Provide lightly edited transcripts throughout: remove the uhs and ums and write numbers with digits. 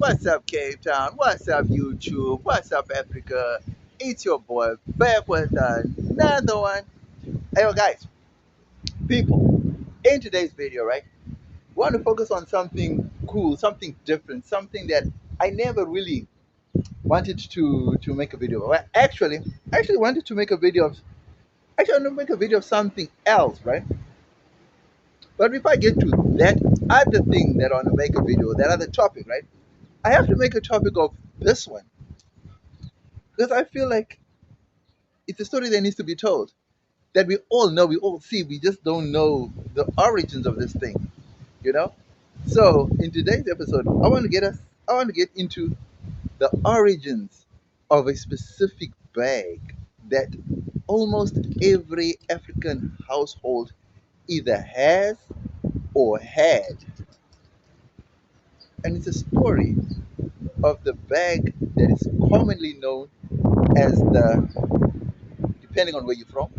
What's up, Cape Town? What's up, YouTube? What's up, Africa? It's your boy back with another one. Hey, yo, guys, people, in today's video, right, we want to focus on something cool, something different, something that I never really wanted to make a video of. Well, actually wanted to make a video of, actually, I want to make a video of something else, right? But before I get to that other thing that I want to make a video, that other topic, right, I have to make a topic of this one because I feel like it's a story that needs to be told, that we all know, we all see, we just don't know the origins of this thing, you know? So in today's episode, I want to get into the origins of a specific bag that almost every African household either has or had. And it's a story of the bag that is commonly known as depending on where you're from,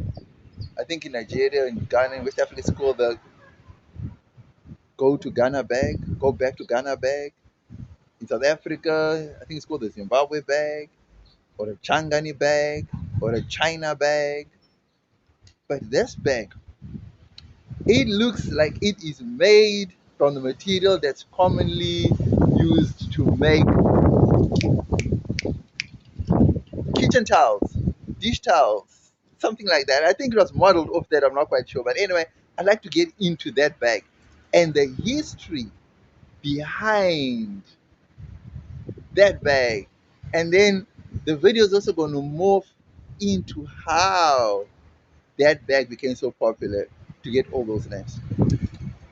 I think in Nigeria, in Ghana, in West Africa, it's called the go to Ghana bag, go back to Ghana bag. In South Africa, I think it's called the Zimbabwe bag, or the Changani bag, or the China bag. But this bag, it looks like it is made from the material that's commonly used to make kitchen towels, dish towels, something like that. I think it was modeled off that, I'm not quite sure. But anyway, I'd like to get into that bag and the history behind that bag. And then the video is also going to morph into how that bag became so popular to get all those names.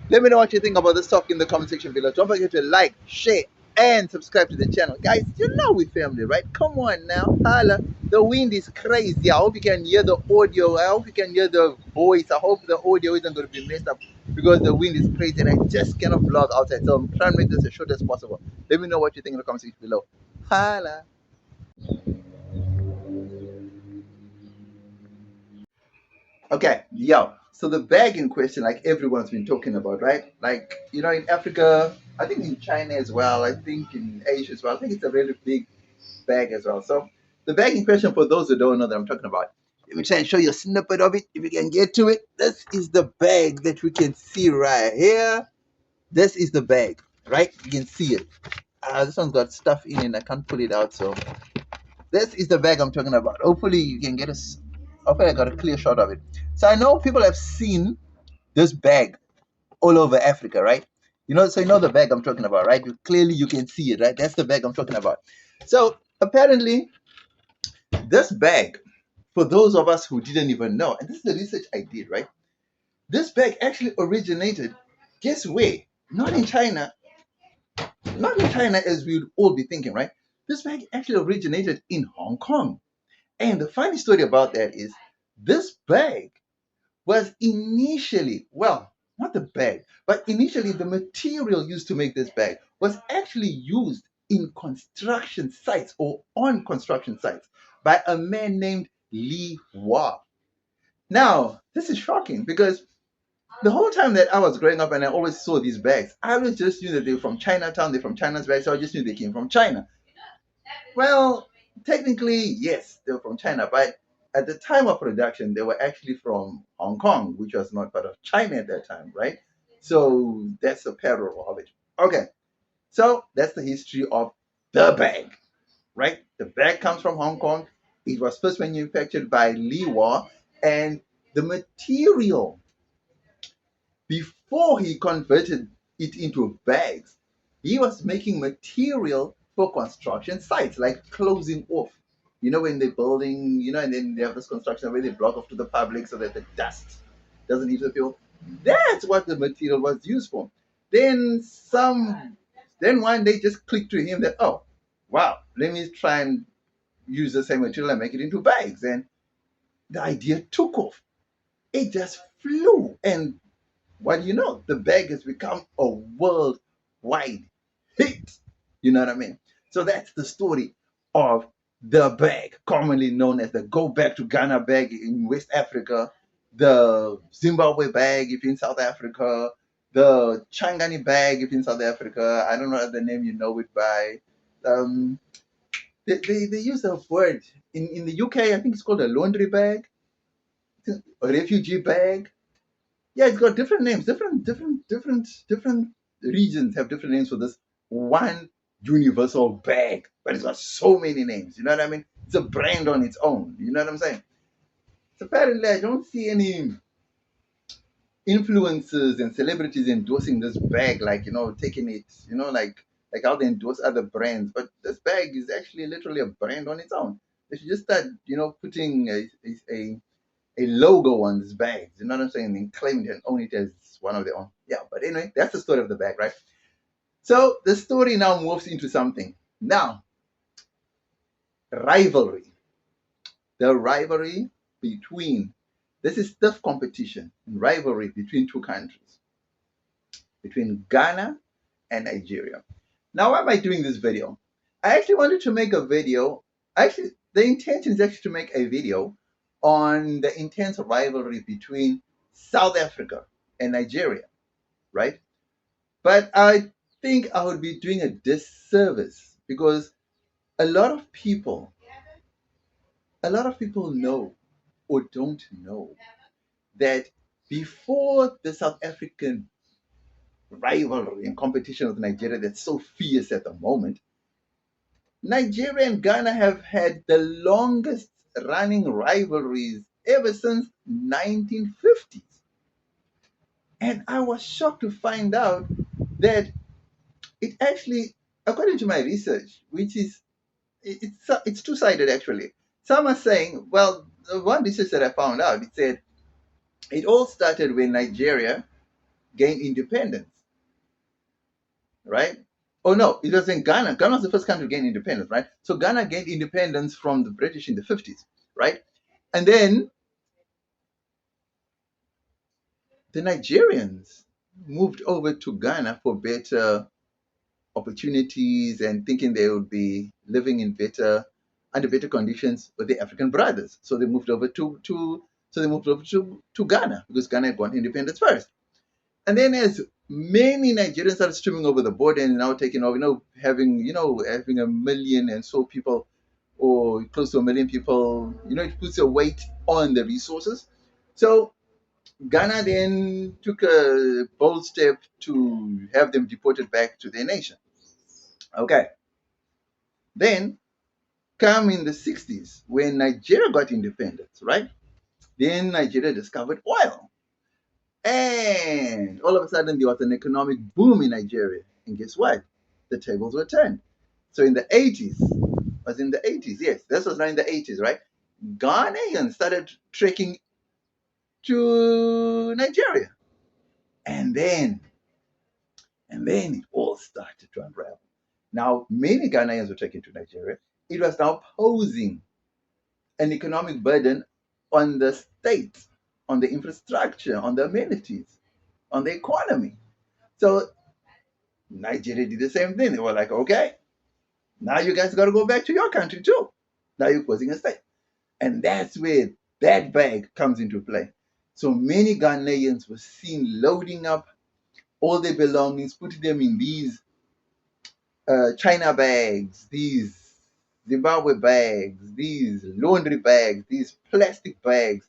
Let me know what you think about this talk in the comment section below. Don't forget to like, share, and subscribe to the channel. Guys, you know we family, right? Come on now. Holla. The wind is crazy. I hope you can hear the audio. I hope you can hear the voice. I hope the audio isn't going to be messed up because the wind is crazy and I just cannot vlog outside. So I'm trying to make this as short as possible. Let me know what you think in the comment section below. Holla. Okay, yo. So the bag in question, like everyone's been talking about, right? Like, you know, in Africa, I think in China as well, I think in Asia as well, I think it's a really big bag as well. So the bag in question, for those who don't know that I'm talking about, let me try and show you a snippet of it if you can get to it. This is the bag that we can see right here. This is the bag, right? You can see it. This one's got stuff in it. I can't pull it out, so this is the bag I'm talking about. Hopefully you can get a. Hopefully I got a clear shot of it. So I know people have seen this bag all over Africa, right? You know, so you know the bag I'm talking about, right? Clearly you can see it, right? That's the bag I'm talking about. So apparently this bag, for those of us who didn't even know, and this is the research I did, right? This bag actually originated, guess where? Not in China, not in China as we'd all be thinking, right? This bag actually originated in Hong Kong. And the funny story about that is this bag was initially, well, not the bag, but initially the material used to make this bag was actually used in construction sites or on construction sites by a man named Li Hua. Now, this is shocking because the whole time that I was growing up and I always saw these bags, I always just knew that they were from Chinatown, they're from China's bags, so I just knew they came from China. Well, technically, yes, they were from China, but at the time of production, they were actually from Hong Kong, which was not part of China at that time, right? So that's the parallel of it. Okay, so that's the history of the bag, right? The bag comes from Hong Kong. It was first manufactured by Li Hua, and the material before he converted it into bags, he was making material for construction sites, like closing off. You know, when they're building, you know, and then they have this construction where they block off to the public so that the dust doesn't hit the field. That's what the material was used for. Then then one day just clicked to him that, oh, wow, let me try and use the same material and make it into bags. And the idea took off. It just flew. And what do you know? The bag has become a worldwide hit. You know what I mean? So that's the story of the bag, commonly known as the Go Back to Ghana bag in West Africa, the Zimbabwe bag if you're in South Africa, the Changani bag if in South Africa. I don't know the name you know it by. Um, they use a word in the UK. I think it's called a laundry bag, a refugee bag. Yeah, it's got different names. Different regions have different names for this one universal bag, but it's got so many names. You know what I mean? It's a brand on its own. You know what I'm saying? So apparently, I don't see any influencers and celebrities endorsing this bag, like taking it, like how they endorse other brands. But this bag is actually literally a brand on its own. They should just start, putting a logo on this bag. You know what I'm saying? And claim it and own it as one of their own. Yeah, but anyway, that's the story of the bag, right? So the story now moves into something. Now, rivalry. The rivalry between this is stiff competition and rivalry between two countries, between Ghana and Nigeria. Now, why am I doing this video? I actually wanted to make a video. Actually, the intention is actually to make a video on the intense rivalry between South Africa and Nigeria, right? But I think I would be doing a disservice because a lot of people, a lot of people know or don't know that before the South African rivalry and competition with Nigeria that's so fierce at the moment, Nigeria and Ghana have had the longest running rivalries ever since 1950s. And I was shocked to find out that it actually, according to my research, which is it's two-sided actually. Some are saying, well, the one research that I found out, it said it all started when Nigeria gained independence, right? Oh no, it was in Ghana. Ghana was the first country to gain independence, right? So Ghana gained independence from the British in the 50s, right? And then the Nigerians moved over to Ghana for better opportunities and thinking they would be living in under better conditions with their African brothers. So they moved over to Ghana because Ghana had won independence first. And then as many Nigerians started streaming over the border and now taking over, having a million and so people or close to a million people, it puts a weight on the resources. So Ghana then took a bold step to have them deported back to their nation. Okay. Then come in the 60s when Nigeria got independence, right? Then Nigeria discovered oil. And all of a sudden there was an economic boom in Nigeria. And guess what? The tables were turned. So in the 80s, was in the 80s, yes, this was now in the 80s, right? Ghanaians started trekking to Nigeria. And then it all started to unravel. Now, many Ghanaians were taken to Nigeria. It was now posing an economic burden on the state, on the infrastructure, on the amenities, on the economy. So Nigeria did the same thing. They were like, okay, now you guys got to go back to your country too. Now you're causing a state. And that's where that bag comes into play. So many Ghanaians were seen loading up all their belongings, putting them in these China bags, these Zimbabwe bags, these laundry bags, these plastic bags,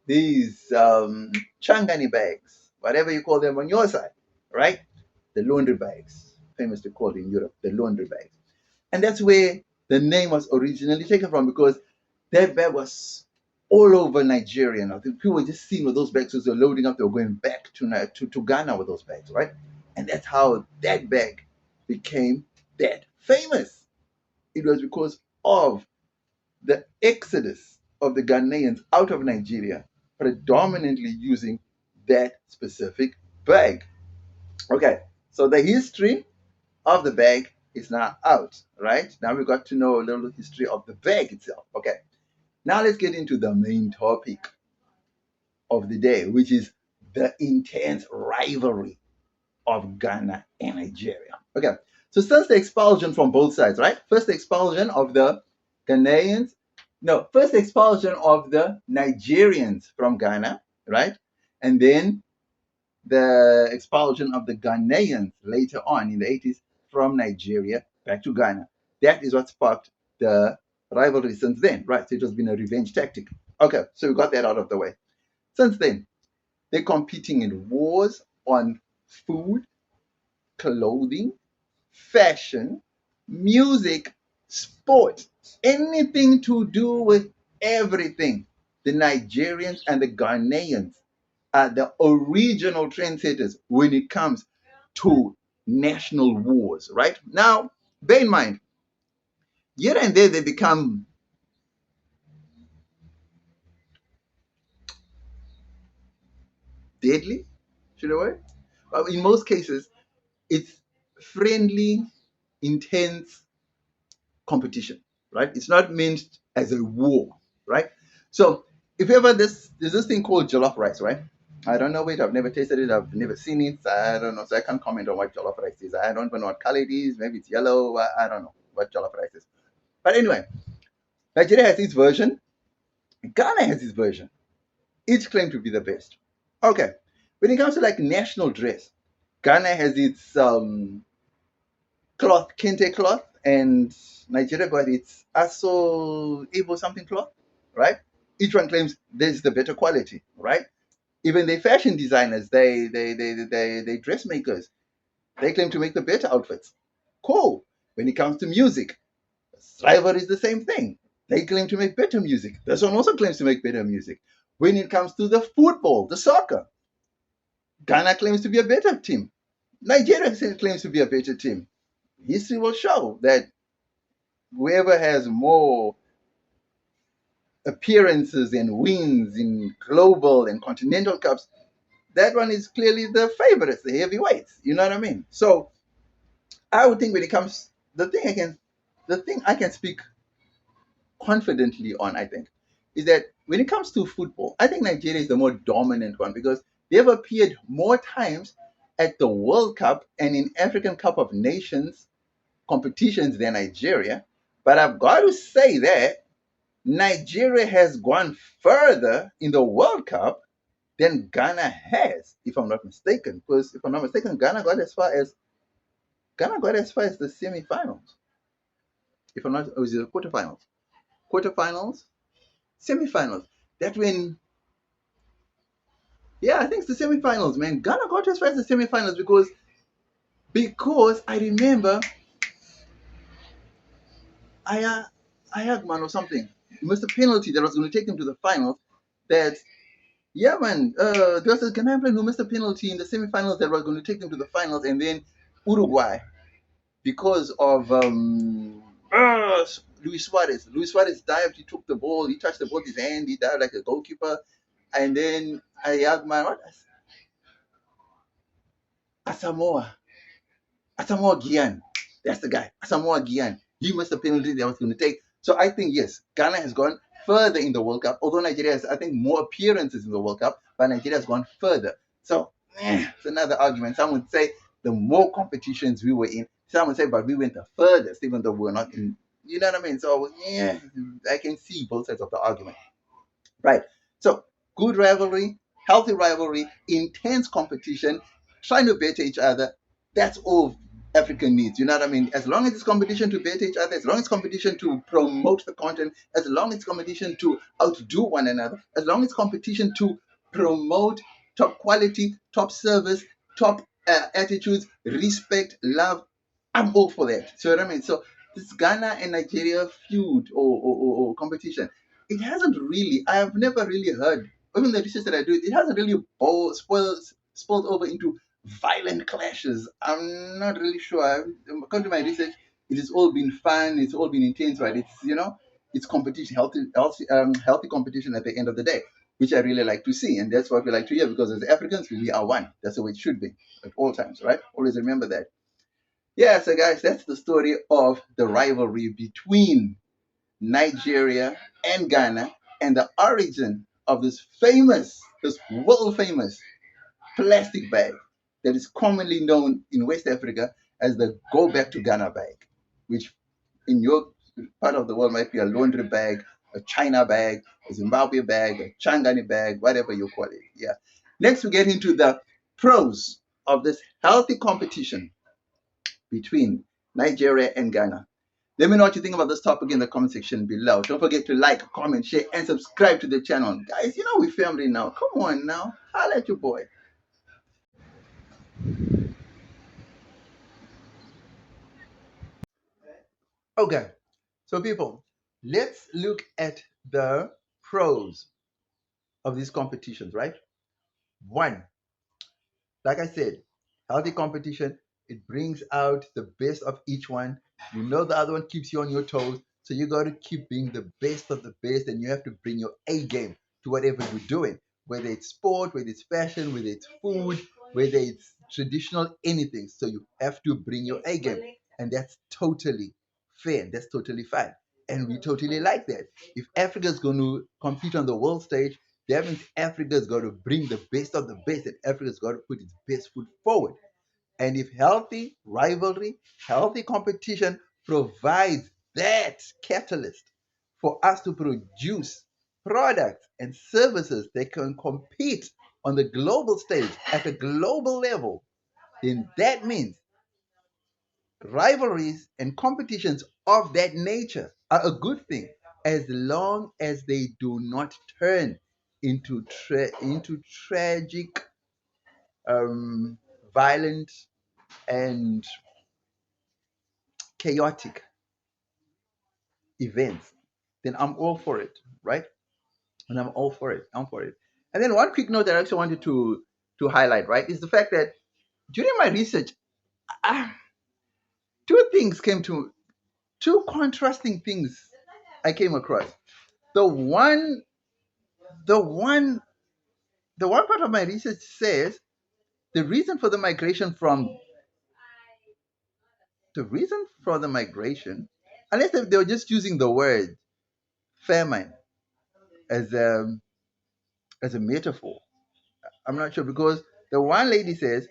these Changani bags, whatever you call them on your side, right? The laundry bags, famously called in Europe, the laundry bags. And that's where the name was originally taken from because that bag was all over Nigeria. Now, people were just seeing with those bags as they're loading up, they were going back to Ghana with those bags, right? And that's how that bag became that famous. It was because of the exodus of the Ghanaians out of Nigeria, predominantly using that specific bag. Okay, so the history of the bag is now out, right? Now we got to know a little history of the bag itself. Okay, now let's get into the main topic of the day, which is the intense rivalry of Ghana and Nigeria. Okay, so since the expulsion from both sides, right? First, the expulsion of the Ghanaians, no, first the expulsion of the Nigerians from Ghana, right? And then the expulsion of the Ghanaians later on in the 80s from Nigeria back to Ghana. That is what sparked the rivalry since then, right? So it has been a revenge tactic. Okay, so we got that out of the way. Since then, they're competing in wars on food, clothing, fashion, music, sport, anything to do with everything. The Nigerians and the Ghanaians are the original trendsetters when it comes to national wars, right? Now, bear in mind, here and there they become deadly, should I say? But in most cases, it's friendly, intense competition, right? It's not meant as a war, right? So if ever there's this thing called jollof rice, right? I don't know it. I've never tasted it. I've never seen it. So I don't know. So I can't comment on what jollof rice is. I don't even know what color it is. Maybe it's yellow. I don't know what jollof rice is. But anyway, Nigeria has its version. Ghana has its version. Each claim to be the best. Okay. When it comes to like national dress, Ghana has its cloth, kente cloth, and Nigeria got its Aso Ibo something cloth, right? Each one claims this is the better quality, right? Even the fashion designers, they dressmakers, they claim to make the better outfits. Cool. When it comes to music, Rivalry is the same thing. They claim to make better music. This one also claims to make better music. When it comes to the football, the soccer, Ghana claims to be a better team. Nigeria claims to be a better team. History will show that whoever has more appearances and wins in global and continental cups, that one is clearly the favorites, the heavyweights. You know what I mean? So I would think when it comes, the thing I can speak confidently on, I think, is that when it comes to football, I think Nigeria is the more dominant one because they've appeared more times at the World Cup and in African Cup of Nations competitions than Nigeria. But I've got to say that Nigeria has gone further in the World Cup than Ghana has, if I'm not mistaken. Because if I'm not mistaken, Ghana got as far as the semi-finals. If I'm not, or is it the quarterfinals? Quarterfinals, semi-finals. That when, yeah, I think it's the semi-finals, man. Ghana got as far as the semi-finals because I remember Aya Ayagman or something. It missed a penalty that was going to take them to the finals. That Yeah, man. There was a Ghanaian player who missed a penalty in the semifinals that was going to take them to the finals, and then Uruguay, because of Luis Suarez. Luis Suarez dived, he took the ball, he touched the ball with his hand, he dived like a goalkeeper, and then Ayagman, what? Asamoah. Asamoah Gyan. That's the guy. Asamoah Gyan. He missed a penalty that was going to take. So I think, yes, Ghana has gone further in the World Cup, although Nigeria has, I think, more appearances in the World Cup, but Nigeria has gone further. So it's another argument. Some would say the more competitions we were in, some would say, but we went the furthest, even though we were not in. You know what I mean? So, yeah, I can see both sides of the argument. Right. So, good rivalry, healthy rivalry, intense competition, trying to better each other. That's all Africa needs. You know what I mean? As long as it's competition to better each other, as long as it's competition to promote the content, as long as it's competition to outdo one another, as long as it's competition to promote top quality, top service, top attitudes, respect, love, I'm all for that. So what I mean? So this Ghana and Nigeria feud or competition, it hasn't really. I have never really heard. Even the research that I do, it hasn't really spoiled over into violent clashes. I'm not really sure. According to my research, it has all been fun. It's all been intense, right? It's competition, healthy competition at the end of the day, which I really like to see, and that's what we like to hear because as Africans, we are one. That's the way it should be at all times, right? Always remember that. Yeah, so guys, that's the story of the rivalry between Nigeria and Ghana and the origin of this world famous plastic bag that is commonly known in West Africa as the Go Back to Ghana bag, which in your part of the world might be a laundry bag, a China bag, a Zimbabwe bag, a Changani bag, whatever you call it. Yeah. Next, we get into the pros of this healthy competition between Nigeria and Ghana. Let me know what you think about this topic in the comment section below. Don't forget to like, comment, share, and subscribe to the channel. Guys, you know we're family now. Come on now. Holla at your boy. Okay, so people, let's look at the pros of these competitions, right? One, like I said, healthy competition, it brings out the best of each one. You know the other one keeps you on your toes, so you got to keep being the best of the best, and you have to bring your A game to whatever you're doing, whether it's sport, whether it's fashion, whether it's food, whether it's traditional, anything. So you have to bring your A game, and that's totally fair. That's totally fine, and we totally like that. If Africa's going to compete on the world stage, that means Africa's got to bring the best of the best, and Africa's got to put its best foot forward. And if healthy rivalry, healthy competition provides that catalyst for us to produce products and services that can compete on the global stage at a global level, then that means rivalries and competitions of that nature are a good thing as long as they do not turn into tragic, um, violent, and chaotic events. Then I'm all for it, right? And I'm all for it. I'm for it. And then one quick note that I actually wanted to highlight, right, is the fact that during my research, ah, two things came to two contrasting things I came across. The one the one the one part of my research says the reason for the migration from the reason for the migration, unless they were just using the word famine as a metaphor. I'm not sure because the one lady says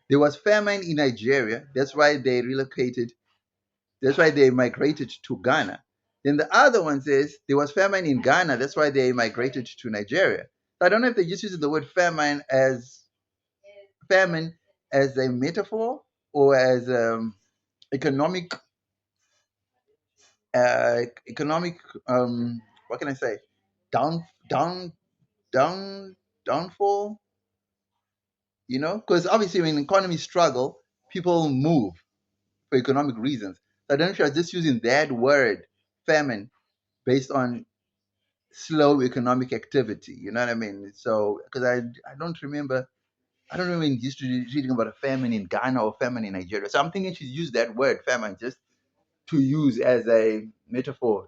there was famine in Nigeria, that's why they relocated, that's why they migrated to Ghana. Then the other one says there was famine in Ghana, that's why they migrated to Nigeria. So I don't know if they're just using the word famine as a metaphor or as economic economic what can I say, down down down downfall, because obviously when economies struggle, people move for economic reasons. So I don't know if you're just using that word famine based on slow economic activity, you know what I mean? So because I don't remember in history reading about a famine in Ghana or famine in Nigeria. So I'm thinking she's used that word famine just to use as a metaphor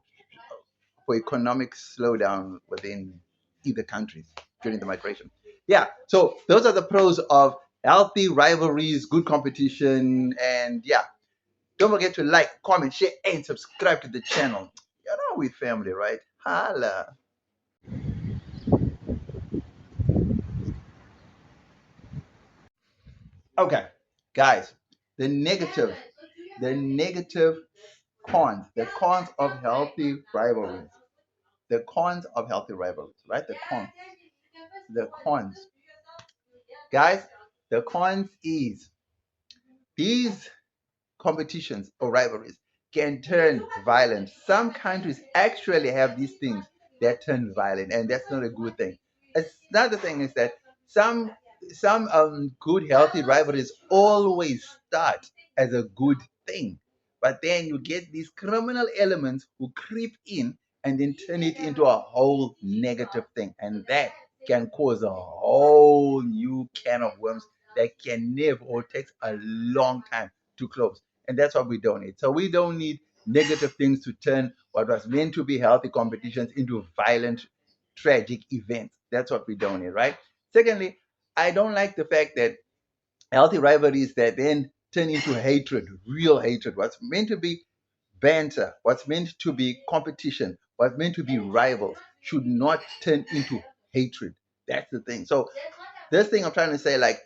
for economic slowdown within either countries during the migration. Yeah, so those are the pros of healthy rivalries, good competition, and yeah, don't forget to like, comment, share, and subscribe to the channel. You know we family, right? Holla. Okay, guys, the negative, the negative cons, the cons of healthy rivalries, the cons of healthy rivalries, right? The cons, guys, the cons is these competitions or rivalries can turn violent. Some countries actually have these things that turn violent, and that's not a good thing. Another thing is that some some good healthy rivalries always start as a good thing, but then you get these criminal elements who creep in and then turn it into a whole negative thing, and that can cause a whole new can of worms that can never or takes a long time to close. And that's what we don't need. So we don't need negative things to turn what was meant to be healthy competitions into violent, tragic events. That's what we don't need, right? Secondly, I don't like the fact that healthy rivalries that then turn into hatred, real hatred. What's meant to be banter, what's meant to be competition, what's meant to be rivals should not turn into hatred. That's the thing. So this thing I'm trying to say, like,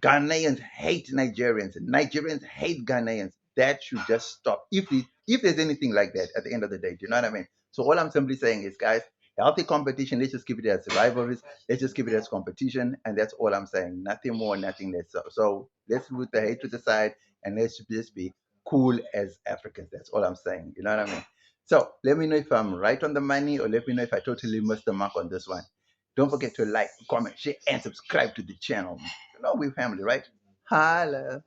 Ghanaians hate Nigerians, and Nigerians hate Ghanaians. That should just stop. If there's anything like that at the end of the day, do you know what I mean? So all I'm simply saying is, guys, Healthy competition. Let's just keep it as rivalries. Let's just keep it as competition, and that's all I'm saying. Nothing more, nothing less. So let's put the hate to the side, and let's just be cool as Africans. That's all I'm saying. You know what I mean? So let me know if I'm right on the money, or let me know if I totally missed the mark on this one. Don't forget to like, comment, share, and subscribe to the channel. You know we're family, right? Holla.